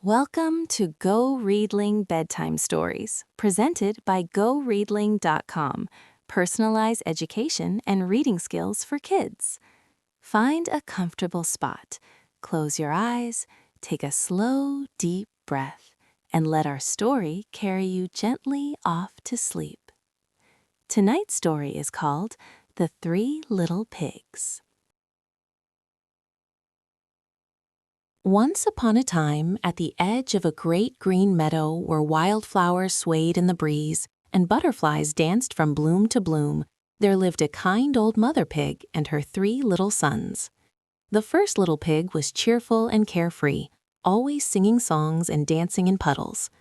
Welcome to GoReadling Bedtime Stories, presented by GoReadling.com. Personalize education and reading skills for kids. Find a comfortable spot, close your eyes, take a slow, deep breath, and let our story carry you gently off to sleep. Tonight's story is called The Three Little Pigs. Once upon a time, at the edge of a great green meadow where wildflowers swayed in the breeze and butterflies danced from bloom to bloom, there lived a kind old mother pig and her three little sons. The first little pig was cheerful and carefree, always singing songs and dancing in puddles.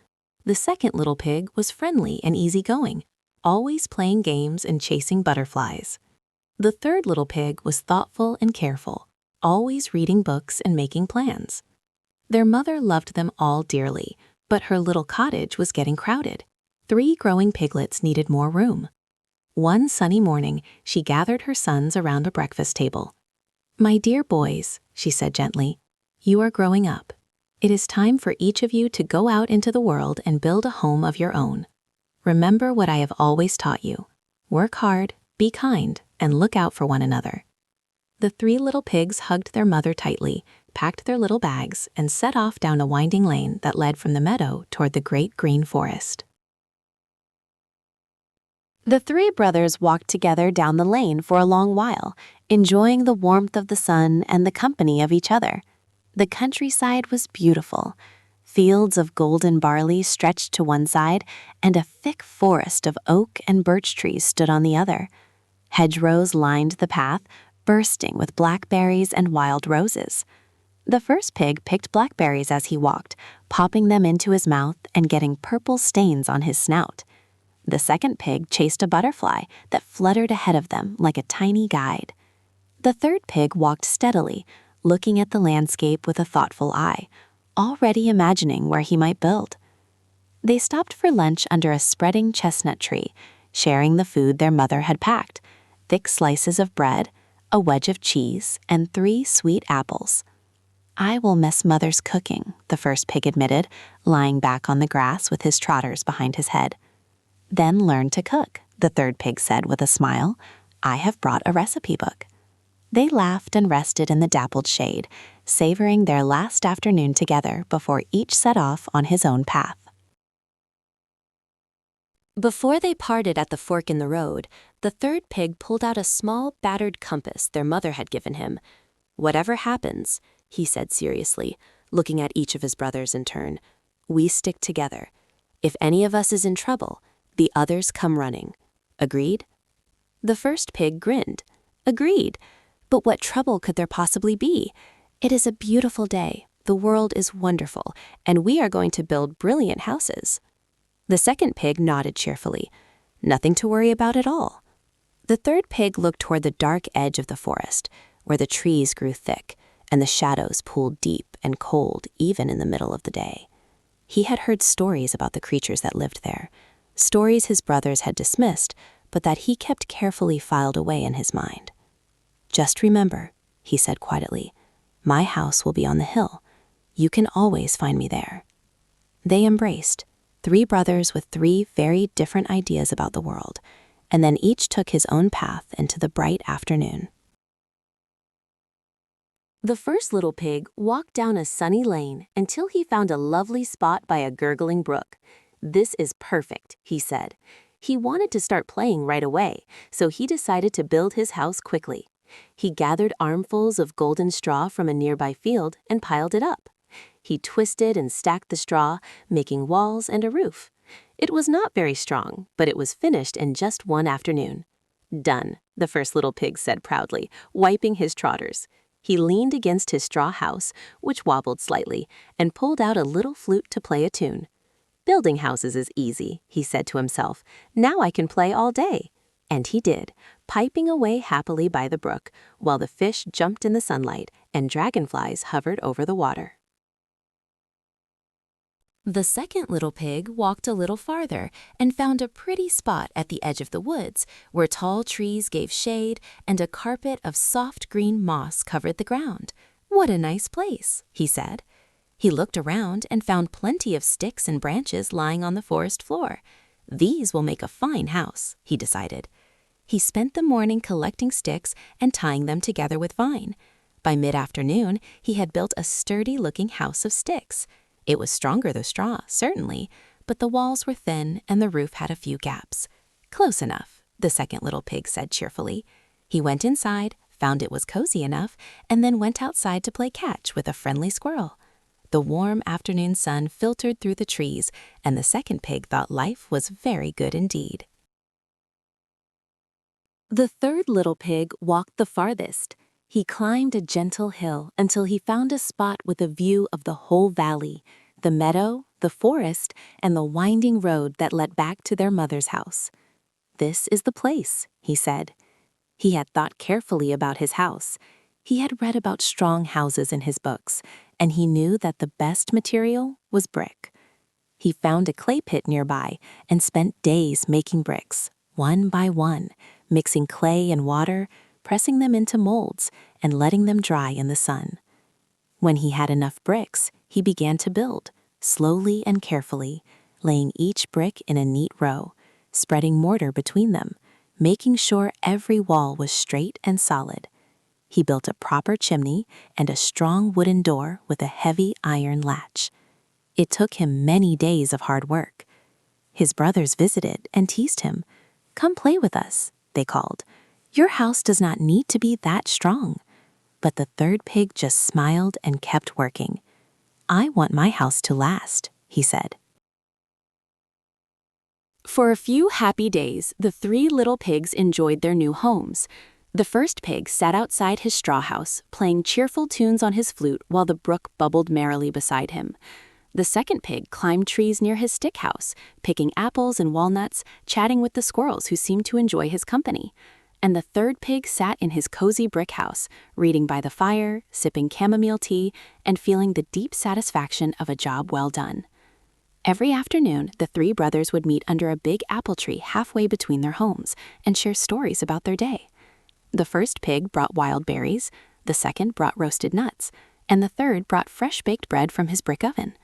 The second little pig was friendly and easygoing, always playing games and chasing butterflies. The third little pig was thoughtful and careful, always reading books and making plans. Their mother loved them all dearly, but her little cottage was getting crowded. 3 growing piglets needed more room. One sunny morning, she gathered her sons around a breakfast table. "My dear boys," she said gently, "you are growing up. It is time for each of you to go out into the world and build a home of your own. Remember what I have always taught you. Work hard, be kind, and look out for one another." The 3 little pigs hugged their mother tightly, packed their little bags, and set off down a winding lane that led from the meadow toward the great green forest. The 3 brothers walked together down the lane for a long while, enjoying the warmth of the sun and the company of each other. The countryside was beautiful. Fields of golden barley stretched to one side, and a thick forest of oak and birch trees stood on the other. Hedgerows lined the path, bursting with blackberries and wild roses. The first pig picked blackberries as he walked, popping them into his mouth and getting purple stains on his snout. The second pig chased a butterfly that fluttered ahead of them like a tiny guide. The third pig walked steadily, looking at the landscape with a thoughtful eye, already imagining where he might build. They stopped for lunch under a spreading chestnut tree, sharing the food their mother had packed: thick slices of bread, a wedge of cheese, and 3 sweet apples. "I will miss Mother's cooking," the first pig admitted, lying back on the grass with his trotters behind his head. "Then learn to cook," the third pig said with a smile. "I have brought a recipe book." They laughed and rested in the dappled shade, savoring their last afternoon together before each set off on his own path. Before they parted at the fork in the road, the third pig pulled out a small, battered compass their mother had given him. "Whatever happens," he said seriously, looking at each of his brothers in turn, "we stick together. If any of us is in trouble, the others come running. Agreed?" The first pig grinned. "Agreed. But what trouble could there possibly be? It is a beautiful day, the world is wonderful, and we are going to build brilliant houses." The second pig nodded cheerfully. "Nothing to worry about at all." The third pig looked toward the dark edge of the forest, where the trees grew thick and the shadows pooled deep and cold even in the middle of the day. He had heard stories about the creatures that lived there, stories his brothers had dismissed, but that he kept carefully filed away in his mind. "Just remember," he said quietly, "my house will be on the hill. You can always find me there." They embraced, 3 brothers with 3 very different ideas about the world, and then each took his own path into the bright afternoon. The first little pig walked down a sunny lane until he found a lovely spot by a gurgling brook. "This is perfect," he said. He wanted to start playing right away, so he decided to build his house quickly. He gathered armfuls of golden straw from a nearby field and piled it up. He twisted and stacked the straw, making walls and a roof. It was not very strong, but it was finished in just one afternoon. "Done," the first little pig said proudly, wiping his trotters. He leaned against his straw house, which wobbled slightly, and pulled out a little flute to play a tune. "Building houses is easy," he said to himself. "Now I can play all day." And he did, piping away happily by the brook, while the fish jumped in the sunlight and dragonflies hovered over the water. The second little pig walked a little farther and found a pretty spot at the edge of the woods where tall trees gave shade and a carpet of soft green moss covered the ground. "What a nice place," he said. He looked around and found plenty of sticks and branches lying on the forest floor. These will make a fine house, he decided. He spent the morning collecting sticks and tying them together with vine. By mid-afternoon, he had built a sturdy-looking house of sticks. It was stronger than straw, certainly, but the walls were thin and the roof had a few gaps. Close enough, the second little pig said cheerfully. He went inside, found it was cozy enough, and then went outside to play catch with a friendly squirrel. The warm afternoon sun filtered through the trees, and the second pig thought life was very good indeed. The third little pig walked the farthest. He climbed a gentle hill until he found a spot with a view of the whole valley, the meadow, the forest, and the winding road that led back to their mother's house. "This is the place," he said. He had thought carefully about his house. He had read about strong houses in his books, and he knew that the best material was brick. He found a clay pit nearby and spent days making bricks, one by one, mixing clay and water, pressing them into molds, and letting them dry in the sun. When he had enough bricks, he began to build, slowly and carefully, laying each brick in a neat row, spreading mortar between them, making sure every wall was straight and solid. He built a proper chimney and a strong wooden door with a heavy iron latch. It took him many days of hard work. His brothers visited and teased him. "Come play with us," they called. "Your house does not need to be that strong." But the third pig just smiled and kept working. "I want my house to last," he said. For a few happy days, the three little pigs enjoyed their new homes. The first pig sat outside his straw house, playing cheerful tunes on his flute while the brook bubbled merrily beside him. The second pig climbed trees near his stick house, picking apples and walnuts, chatting with the squirrels who seemed to enjoy his company. And the third pig sat in his cozy brick house, reading by the fire, sipping chamomile tea, and feeling the deep satisfaction of a job well done. Every afternoon, the three brothers would meet under a big apple tree halfway between their homes and share stories about their day. The first pig brought wild berries, the second brought roasted nuts, and the third brought fresh-baked bread from his brick oven.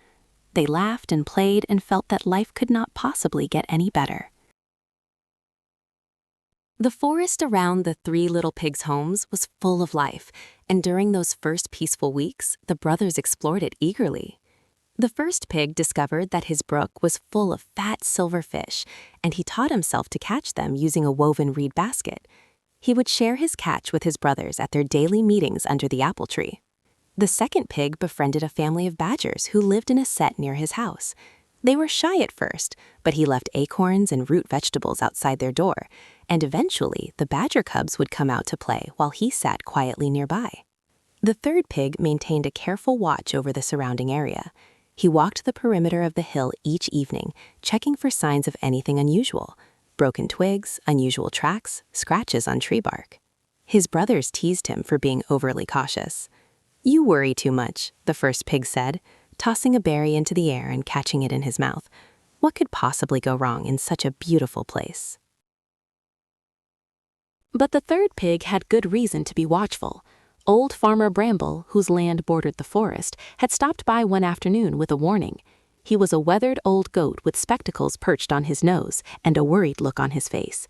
They laughed and played and felt that life could not possibly get any better. The forest around the three little pigs' homes was full of life, and during those first peaceful weeks, the brothers explored it eagerly. The first pig discovered that his brook was full of fat silver fish, and he taught himself to catch them using a woven reed basket. He would share his catch with his brothers at their daily meetings under the apple tree. The second pig befriended a family of badgers who lived in a set near his house. They were shy at first, but he left acorns and root vegetables outside their door, and eventually the badger cubs would come out to play while he sat quietly nearby. The third pig maintained a careful watch over the surrounding area. He walked the perimeter of the hill each evening, checking for signs of anything unusual: broken twigs, unusual tracks, scratches on tree bark. His brothers teased him for being overly cautious. "You worry too much," the first pig said, tossing a berry into the air and catching it in his mouth. "What could possibly go wrong in such a beautiful place?" But the third pig had good reason to be watchful. Old Farmer Bramble, whose land bordered the forest, had stopped by one afternoon with a warning. He was a weathered old goat with spectacles perched on his nose and a worried look on his face.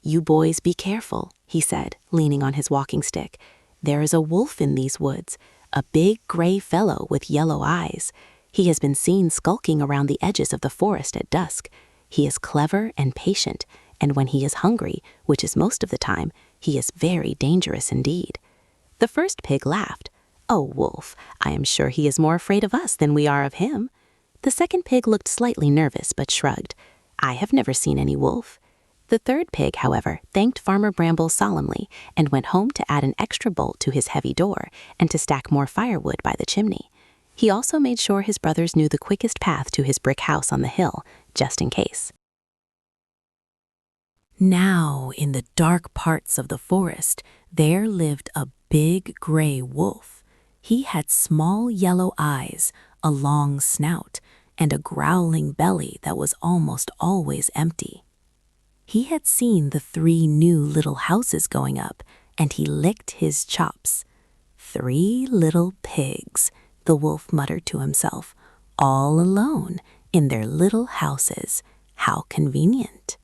"You boys be careful," he said, leaning on his walking stick. "There is a wolf in these woods, a big gray fellow with yellow eyes. He has been seen skulking around the edges of the forest at dusk. He is clever and patient, and when he is hungry, which is most of the time, he is very dangerous indeed." The first pig laughed. "Oh, wolf, I am sure he is more afraid of us than we are of him." The second pig looked slightly nervous but shrugged. "I have never seen any wolf." The third pig, however, thanked Farmer Bramble solemnly and went home to add an extra bolt to his heavy door and to stack more firewood by the chimney. He also made sure his brothers knew the quickest path to his brick house on the hill, just in case. Now, in the dark parts of the forest, there lived a big gray wolf. He had small yellow eyes, a long snout, and a growling belly that was almost always empty. He had seen the three new little houses going up, and he licked his chops. 3 little pigs, the wolf muttered to himself. All alone in their little houses. How convenient.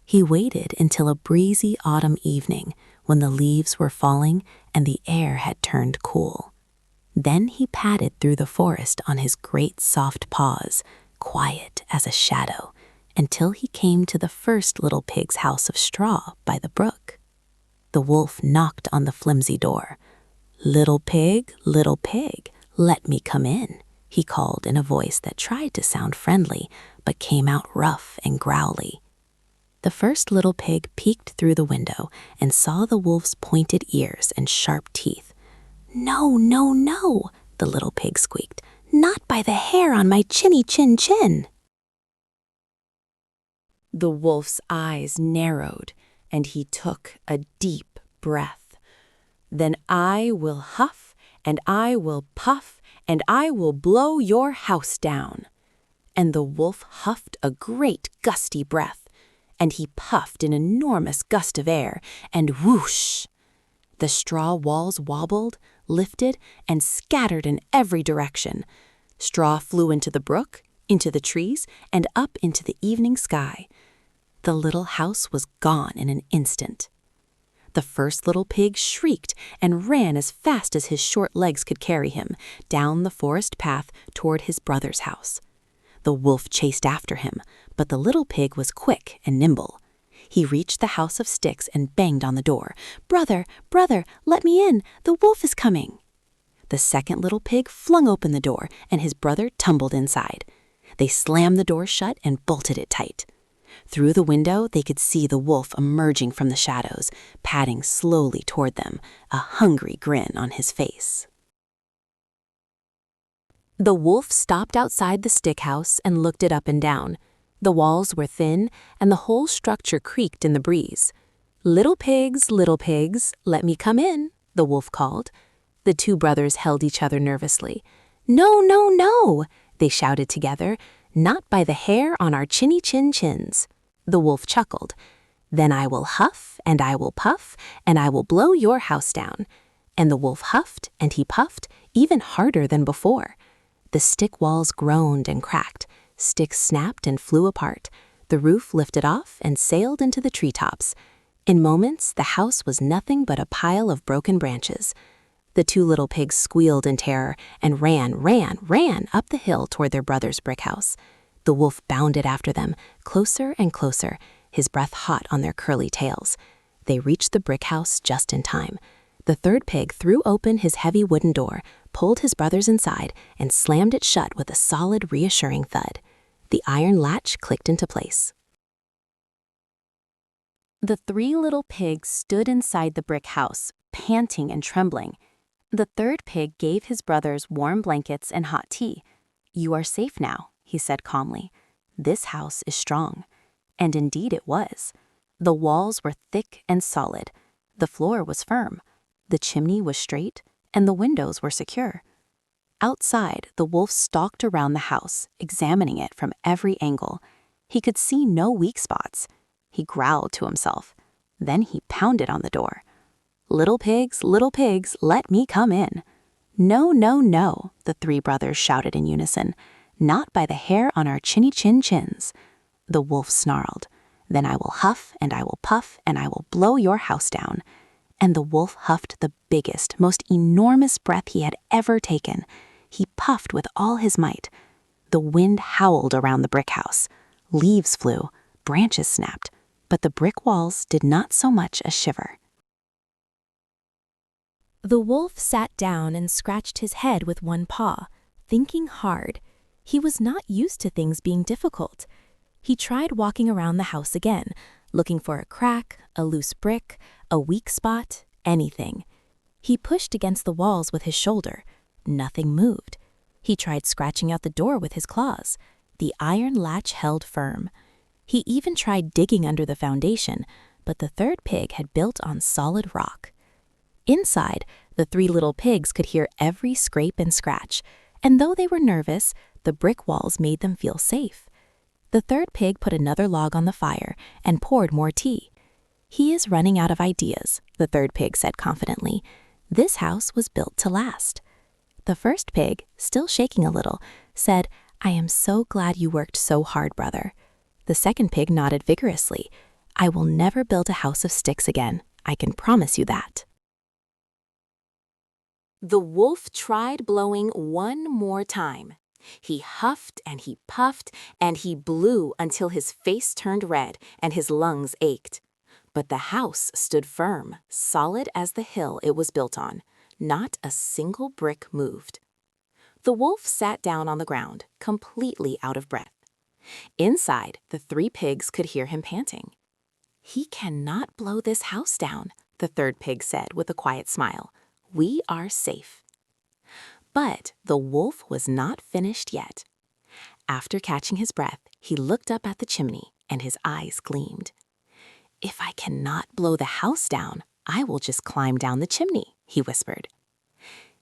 He waited until a breezy autumn evening when the leaves were falling and the air had turned cool. Then he padded through the forest on his great soft paws, quiet as a shadow, until he came to the first little pig's house of straw by the brook. The wolf knocked on the flimsy door. Little pig, let me come in," he called in a voice that tried to sound friendly, but came out rough and growly. The first little pig peeked through the window and saw the wolf's pointed ears and sharp teeth. "No, no, no," the little pig squeaked. "Not by the hair on my chinny chin chin." The wolf's eyes narrowed, and he took a deep breath. "Then I will huff, and I will puff, and I will blow your house down." And the wolf huffed a great gusty breath, and he puffed an enormous gust of air, and whoosh! The straw walls wobbled, lifted, and scattered in every direction. Straw flew into the brook, into the trees, and up into the evening sky. The little house was gone in an instant. The first little pig shrieked and ran as fast as his short legs could carry him, down the forest path toward his brother's house. The wolf chased after him, but the little pig was quick and nimble. He reached the house of sticks and banged on the door. "Brother, brother, let me in! The wolf is coming!" The second little pig flung open the door, and his brother tumbled inside. They slammed the door shut and bolted it tight. Through the window, they could see the wolf emerging from the shadows, padding slowly toward them, a hungry grin on his face. The wolf stopped outside the stick house and looked it up and down. The walls were thin, and the whole structure creaked in the breeze. Little pigs, let me come in," the wolf called. The two brothers held each other nervously. "No, no, no," they shouted together. "Not by the hair on our chinny chin chins." The wolf chuckled. "Then I will huff, and I will puff, and I will blow your house down." And the wolf huffed and he puffed, even harder than before. The stick walls groaned and cracked. Sticks snapped and flew apart. The roof lifted off and sailed into the treetops. In moments, the house was nothing but a pile of broken branches. The two little pigs squealed in terror and ran up the hill toward their brother's brick house. The wolf bounded after them, closer and closer, his breath hot on their curly tails. They reached the brick house just in time. The third pig threw open his heavy wooden door, pulled his brothers inside, and slammed it shut with a solid, reassuring thud. The iron latch clicked into place. The three little pigs stood inside the brick house, panting and trembling. The third pig gave his brothers warm blankets and hot tea. "You are safe now," he said calmly. "This house is strong." And indeed it was. The walls were thick and solid. The floor was firm. The chimney was straight, and the windows were secure. Outside, the wolf stalked around the house, examining it from every angle. He could see no weak spots. He growled to himself. Then he pounded on the door. Little pigs, let me come in." "No, no, no," the three brothers shouted in unison. "Not by the hair on our chinny chin chins." The wolf snarled. "Then I will huff, and I will puff, and I will blow your house down." And the wolf huffed the biggest, most enormous breath he had ever taken. He puffed with all his might. The wind howled around the brick house. Leaves flew, branches snapped, but the brick walls did not so much as shiver. The wolf sat down and scratched his head with one paw, thinking hard. He was not used to things being difficult. He tried walking around the house again, looking for a crack, a loose brick, a weak spot, anything. He pushed against the walls with his shoulder. Nothing moved. He tried scratching out the door with his claws. The iron latch held firm. He even tried digging under the foundation, but the third pig had built on solid rock. Inside, the three little pigs could hear every scrape and scratch, and though they were nervous, the brick walls made them feel safe. The third pig put another log on the fire and poured more tea. "He is running out of ideas," the third pig said confidently. "This house was built to last." The first pig, still shaking a little, said, "I am so glad you worked so hard, brother." The second pig nodded vigorously. "I will never build a house of sticks again. I can promise you that." The wolf tried blowing one more time. He huffed and he puffed and he blew until his face turned red and his lungs ached. But the house stood firm, solid as the hill it was built on. Not a single brick moved. The wolf sat down on the ground, completely out of breath. Inside, the three pigs could hear him panting. "He cannot blow this house down," the third pig said with a quiet smile. "We are safe." But the wolf was not finished yet. After catching his breath, he looked up at the chimney, and his eyes gleamed. "If I cannot blow the house down, I will just climb down the chimney," he whispered.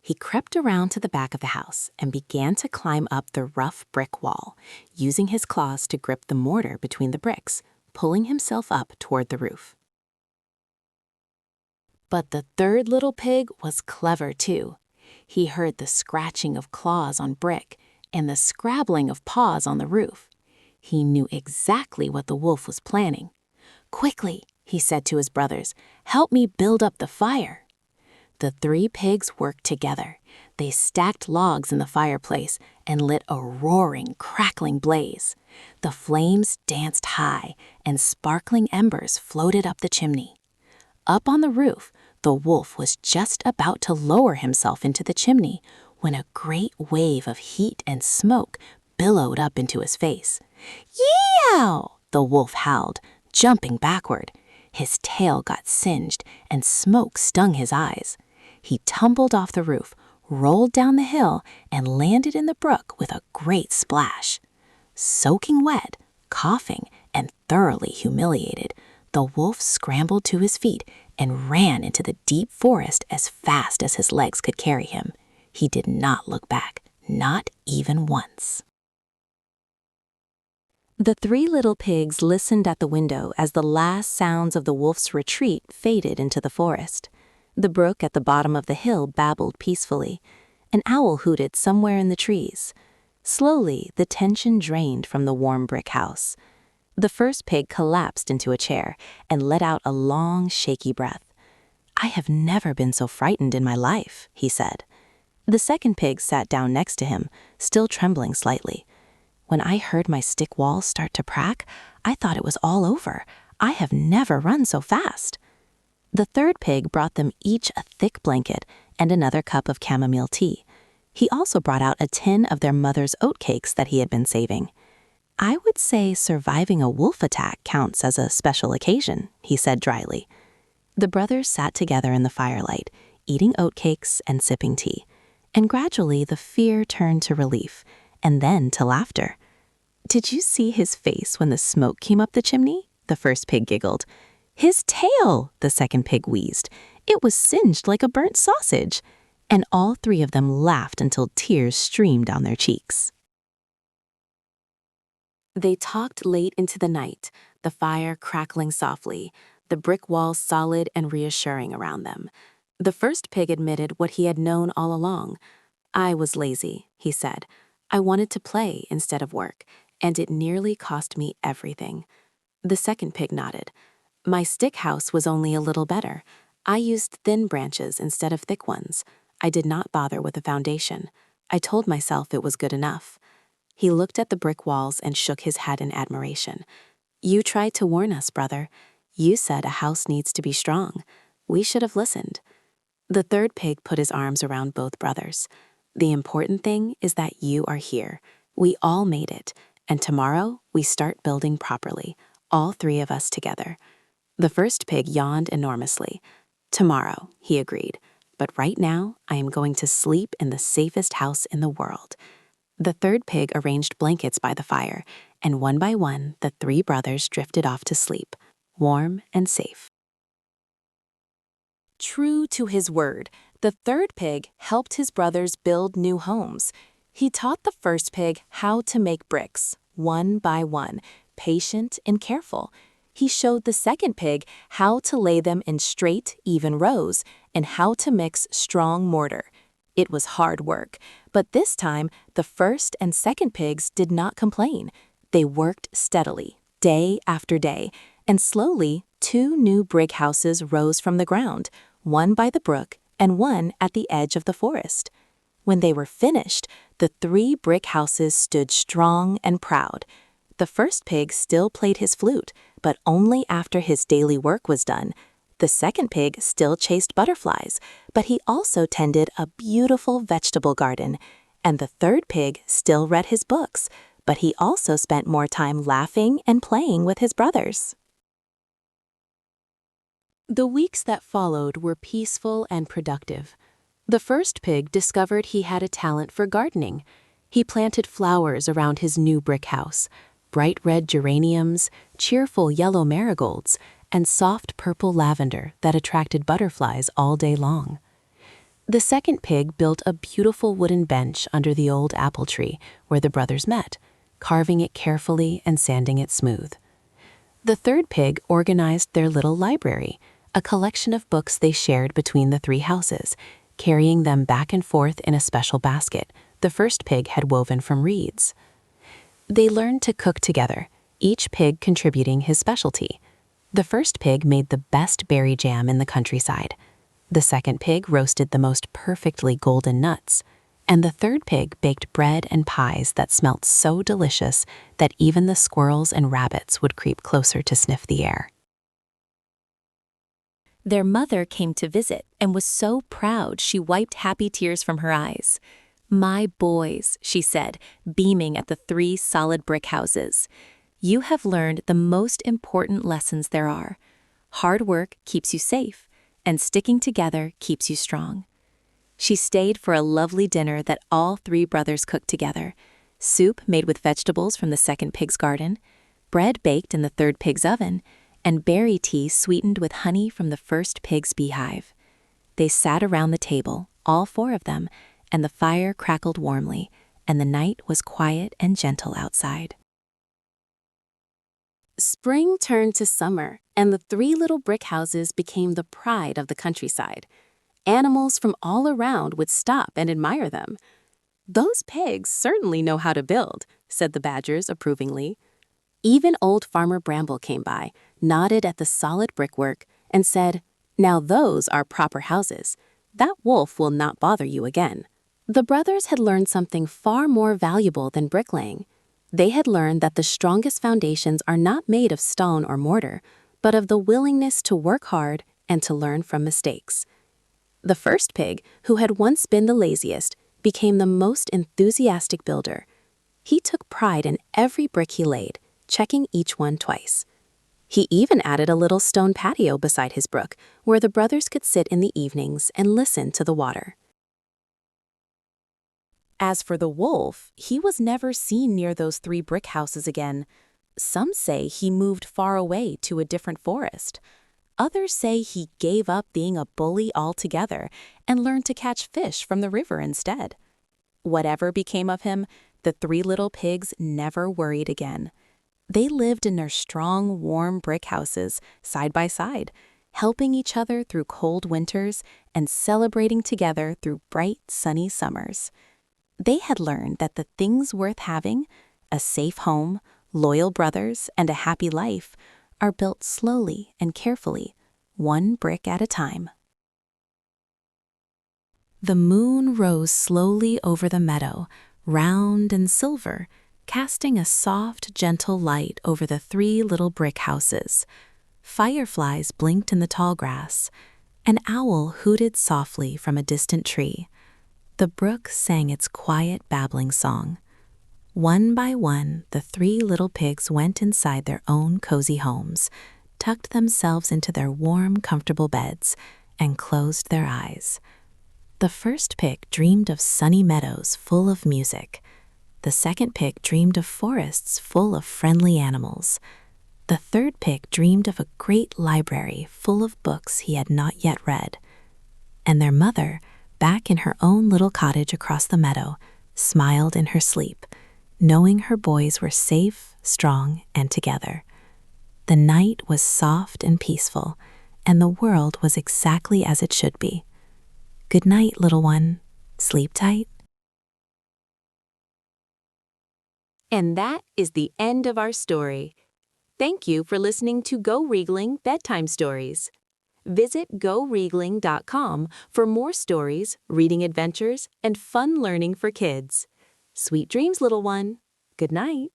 He crept around to the back of the house and began to climb up the rough brick wall, using his claws to grip the mortar between the bricks, pulling himself up toward the roof. But the third little pig was clever too. He heard the scratching of claws on brick and the scrabbling of paws on the roof. He knew exactly what the wolf was planning. "Quickly," he said to his brothers, "help me build up the fire." The three pigs worked together. They stacked logs in the fireplace and lit a roaring, crackling blaze. The flames danced high, and sparkling embers floated up the chimney. Up on the roof, the wolf was just about to lower himself into the chimney when a great wave of heat and smoke billowed up into his face. "Yeeow!" the wolf howled, jumping backward. His tail got singed, and smoke stung his eyes. He tumbled off the roof, rolled down the hill, and landed in the brook with a great splash. Soaking wet, coughing, and thoroughly humiliated, the wolf scrambled to his feet and ran into the deep forest as fast as his legs could carry him. He did not look back, not even once. The three little pigs listened at the window as the last sounds of the wolf's retreat faded into the forest. The brook at the bottom of the hill babbled peacefully. An owl hooted somewhere in the trees. Slowly, the tension drained from the warm brick house. The first pig collapsed into a chair and let out a long, shaky breath. "I have never been so frightened in my life," he said. The second pig sat down next to him, still trembling slightly. "When I heard my stick walls start to crack, I thought it was all over. I have never run so fast." The third pig brought them each a thick blanket and another cup of chamomile tea. He also brought out a tin of their mother's oatcakes that he had been saving. "I would say surviving a wolf attack counts as a special occasion," he said dryly. The brothers sat together in the firelight, eating oatcakes and sipping tea, and gradually the fear turned to relief, and then to laughter. "Did you see his face when the smoke came up the chimney?" the first pig giggled. "His tail," the second pig wheezed. "It was singed like a burnt sausage." And all three of them laughed until tears streamed down their cheeks. They talked late into the night, the fire crackling softly, the brick walls solid and reassuring around them. The first pig admitted what he had known all along. "I was lazy," he said. "I wanted to play instead of work, and it nearly cost me everything." The second pig nodded. "My stick house was only a little better. I used thin branches instead of thick ones. I did not bother with a foundation. I told myself it was good enough." He looked at the brick walls and shook his head in admiration. "You tried to warn us, brother. You said a house needs to be strong. We should have listened." The third pig put his arms around both brothers. "The important thing is that you are here. We all made it, and tomorrow we start building properly, all three of us together." The first pig yawned enormously. "Tomorrow," he agreed. "But right now, I am going to sleep in the safest house in the world." The third pig arranged blankets by the fire, and one by one, the three brothers drifted off to sleep, warm and safe. True to his word, the third pig helped his brothers build new homes. He taught the first pig how to make bricks, one by one, patient and careful. He showed the second pig how to lay them in straight, even rows, and how to mix strong mortar. It was hard work, but this time the first and second pigs did not complain. They worked steadily, day after day, and slowly 2 new brick houses rose from the ground, one by the brook and one at the edge of the forest. When they were finished, the 3 brick houses stood strong and proud. The first pig still played his flute, but only after his daily work was done. The second pig still chased butterflies, but he also tended a beautiful vegetable garden. And the third pig still read his books, but he also spent more time laughing and playing with his brothers. The weeks that followed were peaceful and productive. The first pig discovered he had a talent for gardening. He planted flowers around his new brick house, bright red geraniums, cheerful yellow marigolds, and soft purple lavender that attracted butterflies all day long. The second pig built a beautiful wooden bench under the old apple tree where the brothers met, carving it carefully and sanding it smooth. The third pig organized their little library, a collection of books they shared between the 3 houses, carrying them back and forth in a special basket the first pig had woven from reeds. They learned to cook together, each pig contributing his specialty. The first pig made the best berry jam in the countryside. The second pig roasted the most perfectly golden nuts. And the third pig baked bread and pies that smelt so delicious that even the squirrels and rabbits would creep closer to sniff the air. Their mother came to visit and was so proud she wiped happy tears from her eyes. "My boys," she said, beaming at the 3 solid brick houses. "You have learned the most important lessons there are. Hard work keeps you safe, and sticking together keeps you strong." She stayed for a lovely dinner that all 3 brothers cooked together. Soup made with vegetables from the second pig's garden, bread baked in the third pig's oven, and berry tea sweetened with honey from the first pig's beehive. They sat around the table, all 4 of them, and the fire crackled warmly, and the night was quiet and gentle outside. Spring turned to summer, and the 3 little brick houses became the pride of the countryside. Animals from all around would stop and admire them. "Those pigs certainly know how to build," said the badgers approvingly. Even old Farmer Bramble came by, nodded at the solid brickwork, and said, "Now those are proper houses. That wolf will not bother you again." The brothers had learned something far more valuable than bricklaying. They had learned that the strongest foundations are not made of stone or mortar, but of the willingness to work hard and to learn from mistakes. The first pig, who had once been the laziest, became the most enthusiastic builder. He took pride in every brick he laid, checking each one twice. He even added a little stone patio beside his brook, where the brothers could sit in the evenings and listen to the water. As for the wolf, he was never seen near those 3 brick houses again. Some say he moved far away to a different forest. Others say he gave up being a bully altogether and learned to catch fish from the river instead. Whatever became of him, the 3 little pigs never worried again. They lived in their strong, warm brick houses, side by side, helping each other through cold winters and celebrating together through bright, sunny summers. They had learned that the things worth having, a safe home, loyal brothers, and a happy life, are built slowly and carefully, one brick at a time. The moon rose slowly over the meadow, round and silver, casting a soft, gentle light over the 3 little brick houses. Fireflies blinked in the tall grass. An owl hooted softly from a distant tree. The brook sang its quiet, babbling song. One by one, the 3 little pigs went inside their own cozy homes, tucked themselves into their warm, comfortable beds, and closed their eyes. The first pig dreamed of sunny meadows full of music. The second pig dreamed of forests full of friendly animals. The third pig dreamed of a great library full of books he had not yet read. And their mother, back in her own little cottage across the meadow, smiled in her sleep, knowing her boys were safe, strong, and together. The night was soft and peaceful, and the world was exactly as it should be. "Good night, little one," Sleep tight. And that is the end of our story. Thank you for listening to GoReadling Bedtime Stories. Visit GoReadling.com for more stories, reading adventures, and fun learning for kids. Sweet dreams, little one. Good night.